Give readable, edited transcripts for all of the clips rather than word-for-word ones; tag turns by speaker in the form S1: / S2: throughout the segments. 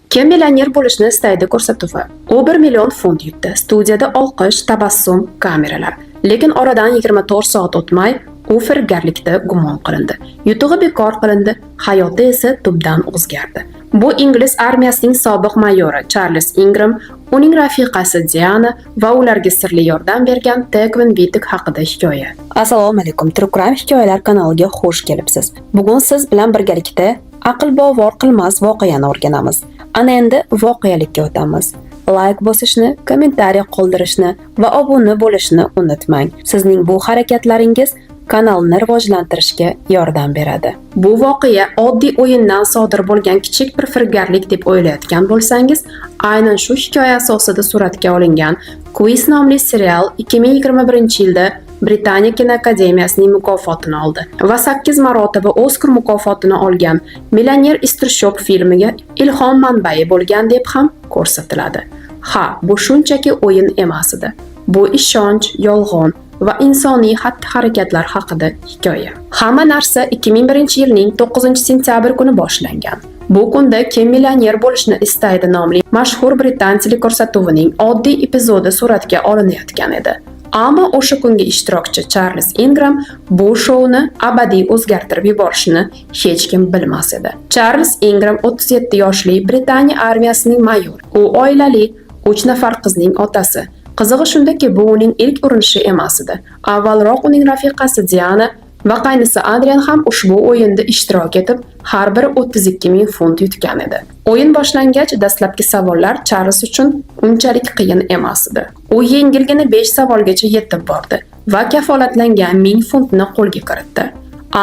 S1: Kim millioner bo'lishni istaydi ko'rsatuvi. U 1 million funt yutdi. Studiyada olqish, tabassum, kameralar. Lekin oradan 24 soat o'tmay u firibgarlikda gumon qilindi. Yutug'i bekor qilindi, hayoti esa tubdan o'zgardi. Bu ingliz armiyasining sobiq mayori Charles Ingram, uning rafiqasi Diana va ularga sirli yordam bergan Tegvin Wittig haqida hikoya. Assalomu alaykum, True Crime hikoyalar kanaliga xush kelibsiz. Bugun siz bilan birgalikda aql bovar qilmas voqeani o'rganamiz. Ana endi voqealikka o'tamiz. Like bosishni, kommentariy qoldirishni va obuna bo'lishni unutmang. Sizning bu harakatlaringiz kanalni rivojlantirishga yordam beradi. Bu voqea oddiy o'yindan sodir bo'lgan kichik bir firibgarlik deb o'ylayotgan bo'lsangiz, aynan shu hikoya asosida suratga olingan Quiz nomli serial 2021-yilda Britaniya kinoakademiyasining mukofotini oldi va 8 marotaba Oscar mukofotini olgan Millioner is Trishop filmiga ilhom manbai bo'lgan deb ham ko'rsatiladi. Ha, bu shunchaki o'yin emas edi. Bu ishonch, yolg'on va insoniy xatti-harakatlar haqida hikoya. Hamma narsa 2001-yilning 9-sentyabr kuni boshlangan. Bu kunda Kim millioner bo'lishni istaydi nomli mashhur britan teleko'rsatuvining oddiy epizodi suratga olinayotgan edi. Ammo o'sha kungi ishtirokchi Charles Ingram bu shouni abadiy o'zgartirib yuborishini hech kim bilmas edi. Charles Ingram 37 yoshli Britaniya armiyasining mayori. U oilali, 3 nafar qizning otasi. Qizig'i shundaki, bu uning ilk urinishi emas edi. Avvalroq uning rafiqasi Diana va qaynisi Adrian ham ushbu o'yinda ishtirok etib, har biri 32 ming funt yutgan edi. O'yin boshlangach, dastlabki savollar Charles uchun unchalik qiyin emas edi. U yengilgina 5 savolgacha yetib bordi va kafolatlangan 1000 funtni qo'lga kiritdi.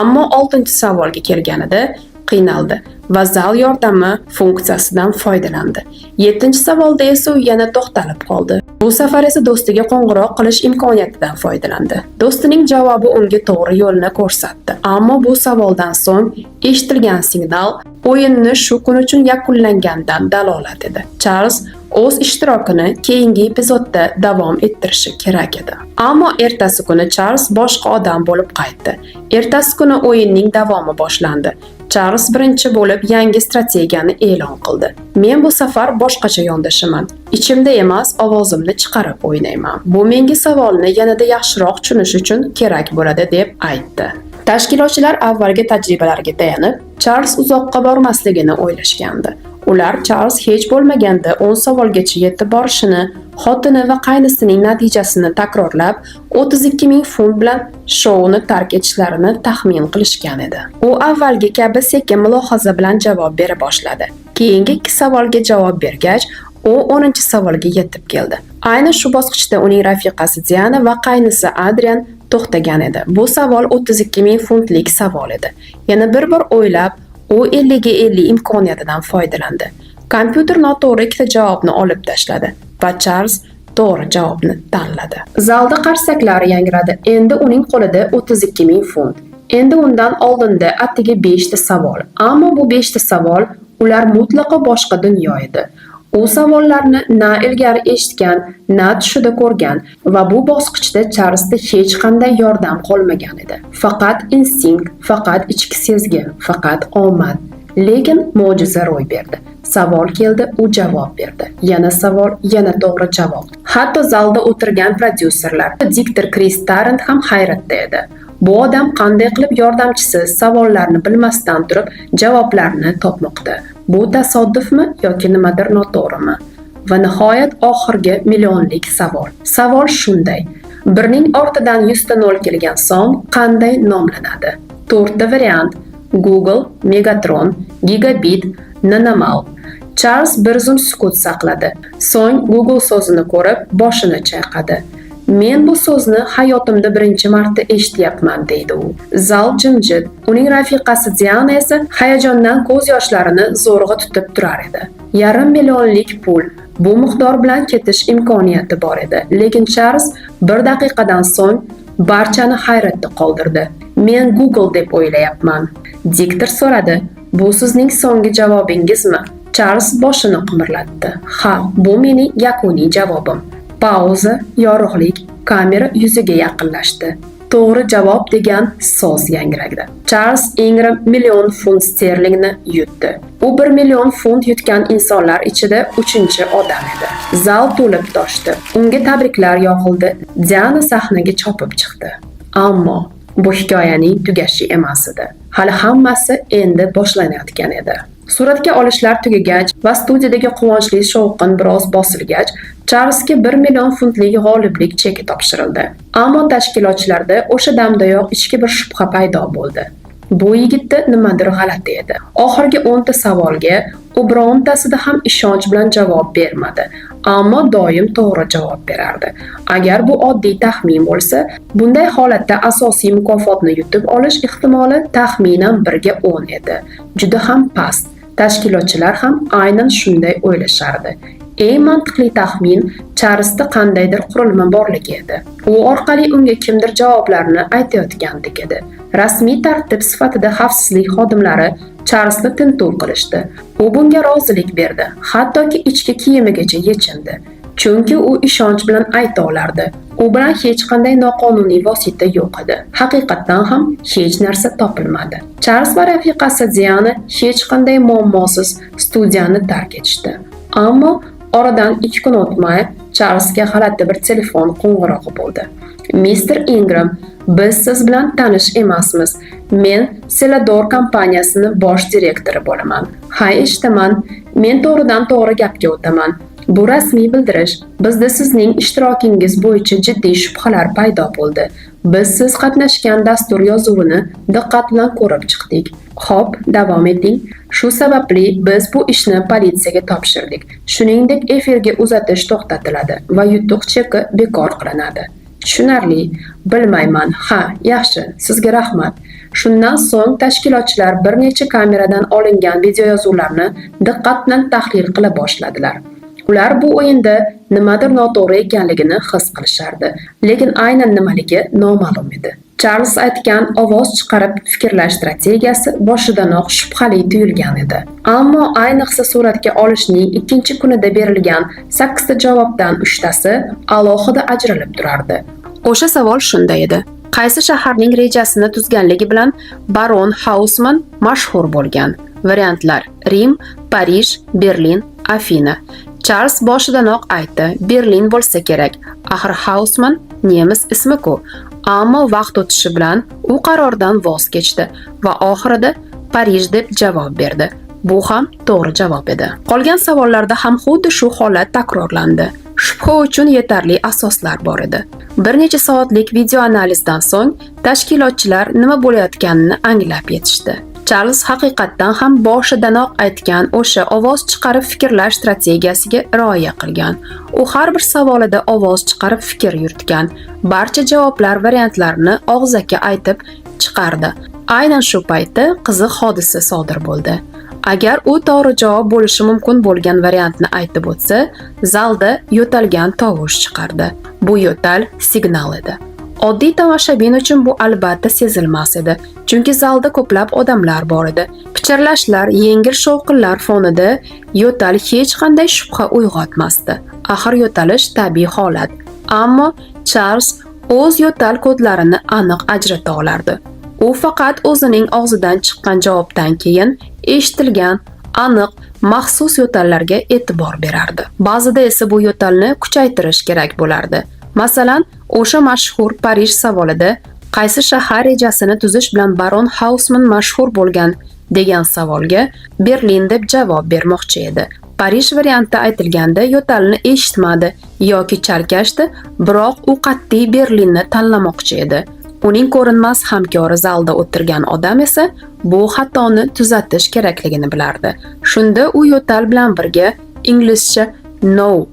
S1: Ammo 6-savolga kelganida qiynaldi va zal yordami funksiyasidan foydalandi. 7-savolda esa u yana to'xtalib qoldi. Bu safar esa do'stiga qo'ng'iroq qilish imkoniyatidan foydalandi. Do'stining javobi unga to'g'ri yo'lni ko'rsatdi. Ammo bu savoldan so'ng eshitilgan signal o'yinni shu kun uchun yakunlangandan dalolat edi. Charles o'z ishtirokini keyingi epizodda davom ettirishi kerak edi. Ammo ertasi kuni Charles boshqa odam bo'lib qaytdi. Ertasi kuni o'yinning davomi boshlandi. Charles birinchi bo'lib yangi strategiyani e'lon qildi. Men bu safar boshqacha yondashaman. Ichimda emas, ovozimni chiqarib o'ynayman. Bu menga savolni yanada yaxshiroq tushunish uchun kerak bo'ladi deb aytdi. Tashkilotchilar avvalgi tajribalarga tayanib, Charles uzoqqa bormasligini o'ylashgandi. Ular Charles hech bo'lmaganda 10 savolgacha yetib borishini, xotini va qaynisining natijasini takrorlab, 32 ming funt bilan shouni tark etishlarini taxmin qilishgan edi. U avvalgi kabi sekin mulohaza bilan javob bera boshladi. Keyingi 2 savolga javob bergach, u 10-savolga yetib keldi. Aynan shu bosqichda uning rafiqasi Diana va qaynisi Adrian to'xtagan edi. Bu savol 32 ming funtlik savol edi. Yana bir bor o'ylab, u 50 ga 50 imkoniyatidan foydalandi. Kompyuter noto'g'ri ikkita javobni olib tashladi va Charles to'g'ri javobni tanladi. Zalda qarsaklar yangradi. Endi uning qo'lida 32 ming funt. Endi undan oldinda atigi 5 ta savol. Ammo bu 5 ta savol ular mutlaqo boshqa dunyo edi. U savollarni na ilgari eshitgan, na tushida ko'rgan va bu bosqichda Charlesda hech qanday yordam qolmagan edi. Faqat instinkt, faqat ichki sezgi, faqat omad. Lekin mo'jiza ro'y berdi. Savol keldi, u javob berdi. Yana savol, yana to'g'ri javob. Hatto zalda o'tirgan prodyuserlar, diktor Chris Tarrant ham hayratda edi. Bu odam qanday qilib yordamchisi savollarni bilmasdan turib javoblarni topmoqda? Bu tasodifmi yoki nimadir noto'g'rimi? Va nihoyat oxirgi millionlik savol. Savol shunday: birning ortidan 100 ta 0 kelgan son qanday nomlanadi? 4 ta variant: Google, Megatron, Gigabit, Nanomal. Charles bir zum sukut saqladi. So'ng Google so'zini ko'rib, boshini chayqadi. Men bu so'zni hayotimda birinchi marta eshityapman, deydi u. Zal jimjit. Uning rafiqasi Diana esa hayajondan ko'z yoshlarini zo'rg'a tutib turar edi. 1,5 millionlik pul. Bu miqdor bilan ketish imkoniyati bor edi. Lekin Charles 1 daqiqadan so'ng barchani hayratda qoldirdi. Men Google deb o'ylayapman. Diktor so'radi. Bu sizning so'nggi javobingizmi? Charles boshini qimirlatdi. Ha, bu mening yakuniy javobim. Pauza, yorug'lik, kamera yuziga yaqinlashdi. To'g'ri javob degan so'z yangradi. Charles Ingram million funt sterlingni yutdi. U 1 million funt yutgan insonlar ichida 3-odam edi. Zal to'lib toshdi. Unga tabriklar yog'ildi. Diana sahnaga chopib chiqdi. Ammo bu hikoyaning tugashi emas edi. Hali hammasi endi boshlanayotgan edi. Suratga olishlar tugagach va studiyadagi quvonchli shovqin biroz bosilgach, Charlesga 1 million funtlik g'oliblik cheki topshirildi. Ammo tashkilotchilarda o'sha damdayoq ichki bir shubha paydo bo'ldi. Bu yigitda nimadir g'alati edi. Oxirgi 10 ta savolga u birontasida ham ishonch bilan javob bermadi, ammo doim to'g'ri javob berardi. Agar bu oddiy taxmin bo'lsa, bunday holatda asosiy mukofotni yutib olish ehtimoli taxminan 1 ga 10 edi. Juda ham past. Tashkilotchilar ham aynan shunday o'ylashardi. Eng mantiqli taxmin Charlesda qandaydir qurilma borligi edi. U orqali unga kimdir javoblarni aytayotgandek edi. Rasmiy tartib sifatida xavfsizlik xodimlari Charlesni tintuv qilishdi. U bunga rozilik berdi, hattoki ichki kiyimigacha yechindi. Chunki u ishonch bilan ayta olardi. U bilan hech qanday noqonuniy vosita yo'q edi. Haqiqatdan ham hech narsa topilmadi. Charles va rafiqasi Diana hech qanday muammosiz studiyani tark etishdi. Ammo oradan 2 kun o'tmay Charlesga g'alati bir telefon qo'ng'irog'i bo'ldi. Mr. Ingram, biz siz bilan tanish emasmiz. Men Celador kompaniyasini bosh direktori bo'laman. Ha, eshitaman. Men to'g'ridan to'g'ri gapga o'taman. Bu rasmiy bildirish. Bizda sizning ishtirokingiz bo'yicha jiddiy shubhalar paydo bo'ldi. Biz siz qatnashgan dastur yozuvini diqqat bilan ko'rib chiqdik. Xo'p, davom eting. Shu sababli biz bu ishni politsiyaga topshirdik. Shuningdek, efirga uzatish to'xtatiladi va yutuq cheki bekor qilinadi. Tushunarli. Bilmayman. Ha, yaxshi. Sizga rahmat. Shundan so'ng tashkilotchilar bir necha kameradan olingan videoyozuvlarni diqqat bilan tahlil qila boshladilar. Ular bu o'yinda nimadir noto'g'ri ekanligini his qilishardi, lekin aynan nimaligi noma'lum edi. Charles aytgan ovoz chiqarib fikrlash strategiyasi boshidanoq shubhali tuyulgan edi. Ammo ayniqsa suratga olishning 2-kunida berilgan 8 ta javobdan 3 tasi alohida ajralib turardi. O'sha savol shunday edi: qaysi shaharning rejasini tuzganligi bilan baron Hausman mashhur bo'lgan? Variantlar: Rim, Parij, Berlin, Afina. Charles boshidanoq aytdi, Berlin bo'lsa kerak. Axir Hausman nemis ismi-ku. Ammo vaqt o'tishi bilan u qarordan voz kechdi va oxirida Parij deb javob berdi. Bu ham to'g'ri javob edi. Qolgan savollarda ham xuddi shu holat takrorlandi. Shubha uchun yetarli asoslar bor edi. Bir necha soatlik video analizdan so'ng tashkilotchilar nima bo'layotganini anglab yetishdi. Charles haqiqatdan ham boshidanoq aytgan o'sha ovoz chiqarib fikrlash strategiyasiga rioya qilgan. U har bir savolida ovoz chiqarib fikr yuritgan. Barcha javoblar variantlarini og'zaki aytib chiqardi. Aynan shu paytda qiziq hodisa sodir bo'ldi. Agar u to'g'ri javob bo'lishi mumkin bo'lgan variantni aytib o'tsa, zalda yo'talgan tovush chiqardi. Bu yo'tal signal edi. Oddiy tomoshabin uchun bu albatta sezilmas edi, chunki zalda ko'plab odamlar bor edi. Pichirlashlar, yengil shovqinlar fonida yo'tal hech qanday shubha uyg'otmasdi. Axir yo'talish tabiiy holat. Ammo Charles o'z yo'tal kodlarini aniq ajrata olardi. U faqat o'zining og'zidan chiqqan javobdan keyin eshitilgan aniq maxsus yo'tallarga e'tibor berardi. Ba'zida esa bu yo'talni kuchaytirish kerak bo'lardi. Masalan, o'sha mashhur Parij savolida qaysi shahar rejasini tuzish bilan baron Hausman mashhur bo'lgan degan savolga Berlin deb javob bermoqchi edi. Parij varianti aytilganda yo'talni eshitmadi yoki chalkashdi, biroq u qat'iy Berlinni tanlamoqchi edi. Uning ko'rinmas hamkori zalda o'tirgan odam esa bu xatoni tuzatish kerakligini bilardi. Shunda u yo'tal bilan birga inglizcha no,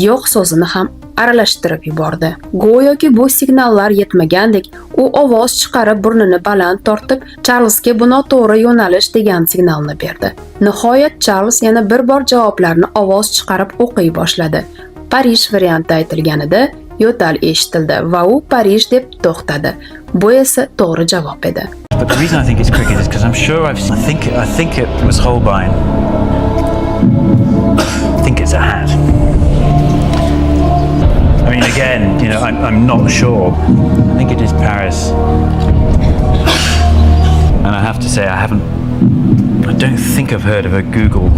S1: yo'q so'zini ham aralashtirib yubordi. Go'yoki bu signallar yetmagandek, u ovoz chiqarib burnini baland tortib, Charlesga bu noto'g'ri yo'nalish degan signalni berdi. Nihoyat Charles yana bir bor javoblarni ovoz chiqarib o'qiy boshladi. Parij varianti aytilganida yo'tal eshitildi va u Parij deb to'xtadi. Bu esa to'g'ri javob edi.
S2: But the reason I think it's cricket is because I'm sure I think it was Holbein. I think it's a hat. I mean, again, you know, I'm not sure. I think it is Paris. And I have to to say I don't think I've heard of a Google.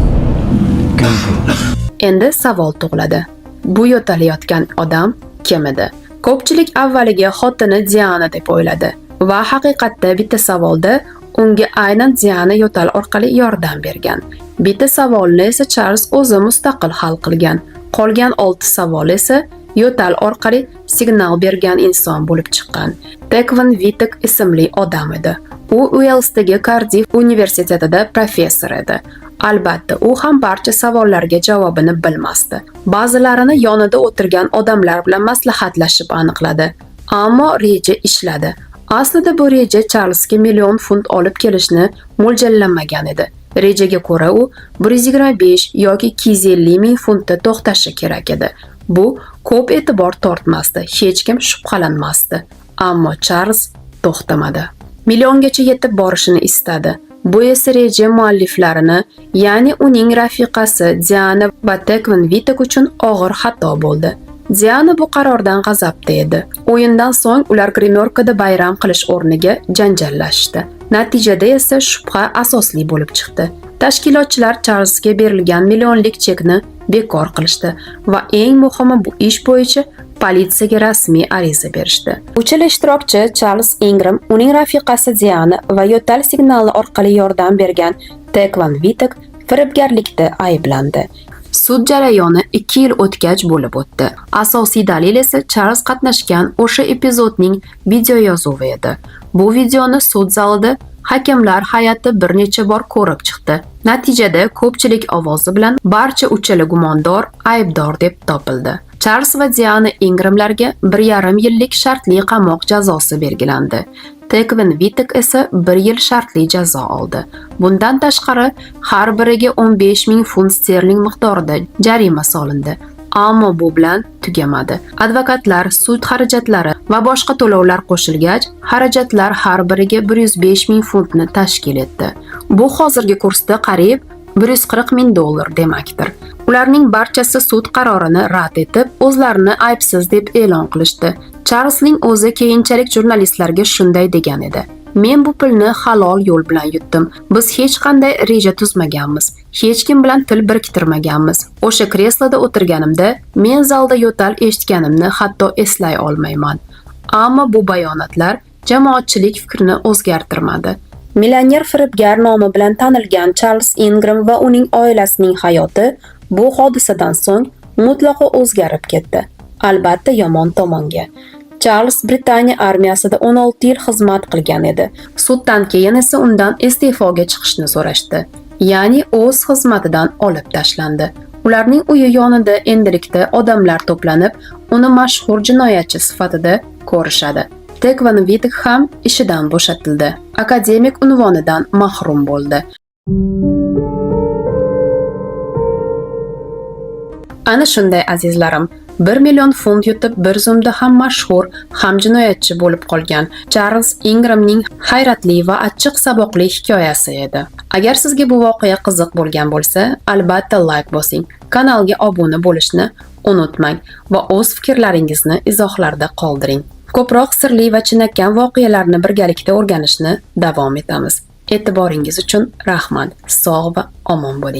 S1: Endi savol tug'iladi. Bu yo'talayotgan odam kim edi? Ko'pchilik avvaliga xotini Diana deb o'yladi va haqiqatda bitta savolda unga aynan Diana yo'tal orqali yordam bergan. Bitta savolni esa Charles o'zi mustaqil hal qilgan. Qolgan 6 savol esa yo'tal orqali signal bergan inson bo'lib chiqqan. Tekvin Wittek ismli odam edi. U Uelsdagi Cardiff universitetida professor edi. Albatta, u ham barcha savollarga javobini bilmasdi. Ba'zilarini yonida o'tirgan odamlar bilan maslahatlashib aniqladi. Ammo reja ishladi. Aslida bu reja Charlesga million funt olib kelishni mo'ljallamagan edi. Rejaga ko'ra u 125 yoki 250 ming funtda to'xtashi kerak edi. Bu ko'p e'tibor tortmasdi, hech kim shubhalanmasdi. Ammo Charles to'xtamadi. Milliongacha yetib borishini istadi. Bu esa reja mualliflarini, ya'ni uning rafiqasi Diana va Tekvin Wittek uchun og'ir xato bo'ldi. Diana bu qarordan g'azabda edi. O'yindan so'ng ular grimyorkada bayram qilish o'rniga janjallashdi. Natijada esa shubha asosli bo'lib chiqdi. Tashkilotchilar Charlesga berilgan millionlik chekni bekor qilishdi va eng muhimi bu ish bo'yicha politsiyaga rasmiy ariza berishdi. Uchala ishtirokchi Charles Ingram, uning rafiqasi Diana va yo'tal signali orqali yordam bergan Tekvin Wittek firibgarlikda ayblandi. Sud jarayoni 2 yil o'tgach bo'lib o'tdi. Asosiy dalil esa Charles qatnashgan o'sha epizodning video yozuvi edi. Bu videoni sud zalida hakamlar hay'ati bir necha bor ko'rib chiqdi. Natijada ko'pchilik ovozi bilan barcha uchala gumondor aybdor deb topildi. Charles va Diana Ingramlarga 1,5 yillik shartli qamoq jazosi belgilandi. Tekvin Wittek esa 1 yil shartli jazo oldi. Bundan tashqari har biriga 15 ming funt sterling miqdorida jarima solindi. Ammo bu bilan tugamadi. Advokatlar, sud xarajatlari va boshqa to'lovlar qo'shilgach, xarajatlar har biriga 105 ming funtni tashkil etdi. Bu hozirgi kursda qariyb 140 ming dollar demakdir. Ularning barchasi sud qarorini rad etib, o'zlarini aybsiz deb e'lon qilishdi. Charlesning o'zi keyinchalik jurnalistlarga shunday degan edi: "Men bu pulni halol yo'l bilan yutdim. Biz hech qanday reja tuzmaganmiz. Hech kim bilan til biriktirmaganmiz. O'sha kresloda o'tirganimda men zalda yo'tal eshitganimni hatto eslay olmayman." Ammo bu bayonotlar jamoatchilik fikrini o'zgartirmadi. Millioner firibgar nomi bilan tanilgan Charles Ingram va uning oilasining hayoti bu hodisadan so'ng mutlaqo o'zgarib ketdi. Albatta yomon tomonga. Charles Britaniya armiyasida 16 yil xizmat qilgan edi. Suddan keyin esa undan iste'foga chiqishni so'rashdi. Ya'ni o'z xizmatidan olib tashlandi. Ularning uyi yonida endilikda odamlar to'planib, uni mashhur jinoyatchi sifatida ko'rishadi. Tekvin Wittek ham ishidan bo'shatildi. Akademik unvonidan mahrum bo'ldi. Ana shunday azizlarim, 1 million funt yutib bir zumda ham mashhur, ham jinoyatchi bo'lib qolgan Charles Ingramning hayratli va achchiq saboqli hikoyasi edi. Agar sizga bu voqea qiziq bo'lgan bo'lsa, albatta like bosing. Kanalga obuna bo'lishni unutmang va o'z fikrlaringizni izohlarda qoldiring. Ko'proq sirli va chinakam voqealarni birgalikda o'rganishni davom etamiz. E'tiboringiz uchun rahmat. Sog' va omon bo'ling.